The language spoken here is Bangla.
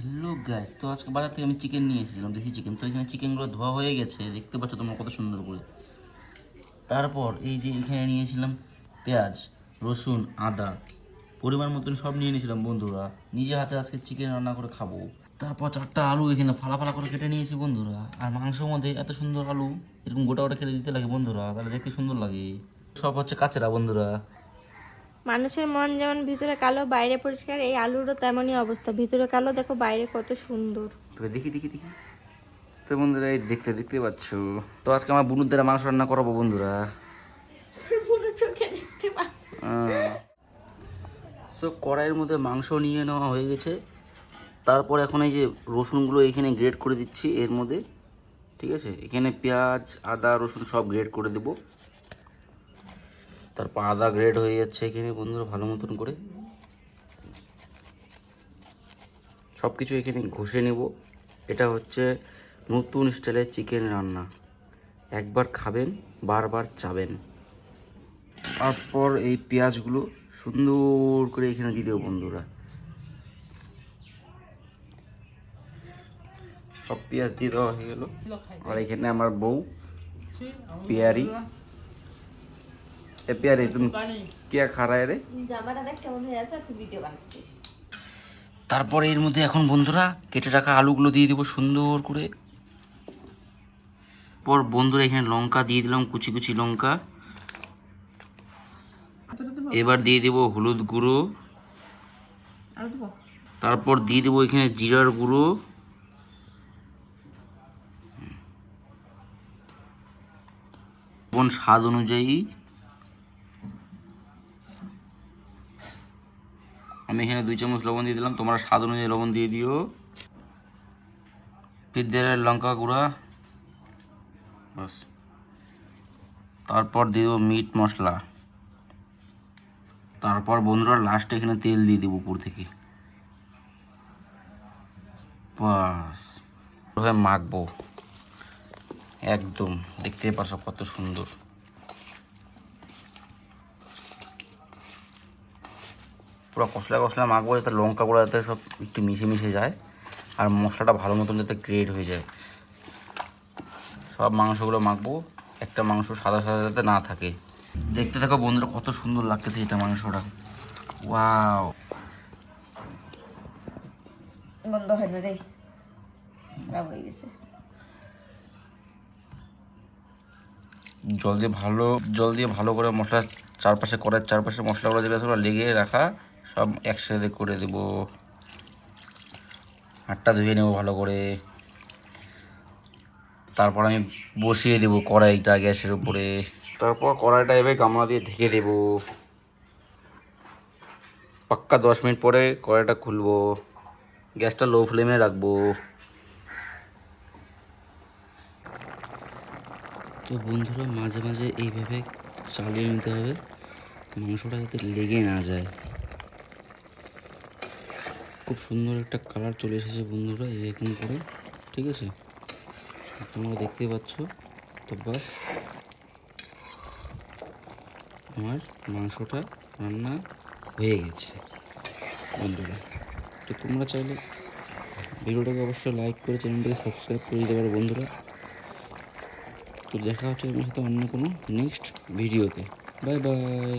হ্যালো গাইস, তো আজকে বাজার থেকে আমি চিকেন নিয়ে এসেছিলাম, দেশি চিকেন। তো এখানে চিকেনগুলো ধোয়া হয়ে গেছে, দেখতে পাচ্ছ তোমরা কত সুন্দর করে। তারপর এই যে এখানে নিয়েছিলাম পেঁয়াজ, রসুন, আদা, পরিমাণ মতন সব নিয়ে নিয়েছিলাম বন্ধুরা। নিজে হাতে আজকে চিকেন রান্না করে খাবো। তারপর 4টা আলু এখানে ফালা ফালা করে কেটে নিয়েছি বন্ধুরা। আর মাংসের মধ্যে এত সুন্দর আলু এরকম গোটা গোটা কেটে দিতে লাগে বন্ধুরা, তাহলে দেখতে সুন্দর লাগে। সব হচ্ছে কাঁচরা বন্ধুরা। মানুষের মন যেমন ভিতরে কালো বাইরে পরিষ্কার, এই আলুরও তেমনই অবস্থা, ভিতরে কালো দেখো বাইরে কত সুন্দর। তো দেখি দেখি দেখি। তো বন্ধুরা এই দেখতে পাচ্ছ, তো আজকে আমার বুনুর দ্বারা মাংস রান্না করাবো বন্ধুরা। পুরো চোখে দেখতে পাচ্ছি। সো কড়াইয়ের মধ্যে মাংস নিয়ে নেওয়া হয়ে গেছে। তারপর এখন এই যে রসুনগুলো এখানে গ্রেট করে দিচ্ছি এর মধ্যে, ঠিক আছে। এখানে পেঁয়াজ, আদা, রসুন সব গ্রেট করে দেব। তারপর আদা গ্রেট হয়ে যাচ্ছে এখানে বন্ধুরা, ভালো মতন করে সব কিছু এখানে ঘষে নেব। এটা হচ্ছে নতুন স্টাইলের চিকেন রান্না, একবার খাবেন বারবার চাবেন। তারপর এই পেঁয়াজগুলো সুন্দর করে এখানে দিয়ে দেবো বন্ধুরা। সব পেঁয়াজ দিয়ে দেওয়া হয়ে গেল। আর এখানে আমার বউ পেয়ারি, এ পেয়ারি তুমি কে খারায় রে। জামাটা দেখ কেমন হয়ে আছে, তুই ভিডিও বানাচ্ছিস। তারপরে এর মধ্যে এখন বন্ধুরা কেটে রাখা আলুগুলো দিয়ে দেবো সুন্দর করে। পর বন্ধুরা এখানে লঙ্কা দিয়ে দিলাম, কুচি কুচি লঙ্কা। এবার দিয়ে দেবো হলুদ গুঁড়ো। তারপর দিয়ে দেবো এখানে জিরার গুঁড়ো। স্বাদ অনুযায়ী আমি এখানে 2 চামচ লবণ দিয়ে দিলাম, তোমরা স্বাদ অনুযায়ী লবণ দিয়ে দিও। ফির লঙ্কা গুঁড়া, বাস। তারপর দিয়ে দেবো মিট মশলা। তারপর বন্ধুরা লাস্টে এখানে তেল দিয়ে দেবো উপর থেকে, বাস। এভাবে মাখবো একদম, দেখতেই পারছো কত সুন্দর। পুরো কষলা কষলা মাখবো যাতে লঙ্কা গুঁড়ো যাতে সব একটু মিশে মিশে যায়, আর মশলাটা ভালো মতন যাতে গ্রেড হয়ে যায়। সব মাংসগুলো মাখবো, একটা মাংস সাদা সাদা যাতে না থাকে। দেখতে থাকো বন্ধুরা কত সুন্দর লাগতেছে এটা মাংসটা, ওয়াও। বন্ধ হয় না রে, খারাপ হয়ে গেছে। জল দিয়ে ভালো করে মশলা চারপাশে করার চারপাশে মশলাগুলো যেগুলো আছে লেগে রাখা সব একসাথে করে দেব। হাতটা ধুয়ে নেব ভালো করে। তারপর আমি বসিয়ে দেব কড়াইটা গ্যাসের উপরে। তারপর কড়াইটা এভাবে গামলা দিয়ে ঢেকে দেব। পাক্কা 10 মিনিট পরে কড়াইটা খুলবো। গ্যাসটা লো ফ্লেমে রাখবো। তো বন্ধুরা মাঝে মাঝে এইভাবে চালিয়ে নিতে হবে, মাংসটা যাতে লেগে না যায়। খুব সুন্দর একটা কালার চলে এসেছে বন্ধুরা এরকম করে, ঠিক আছে। তোমরা দেখতেই পাচ্ছ। তো বাস, আমার মাংসটা রান্না হয়ে গেছে বন্ধুরা। তো তোমরা চাইলে ভিডিওটাকে অবশ্যই লাইক করে চ্যানেলটাকে সাবস্ক্রাইব করে দিতে পারো বন্ধুরা। তো দেখা হচ্ছে আমার সাথে অন্য কোনো নেক্সট ভিডিওতে। Bye bye.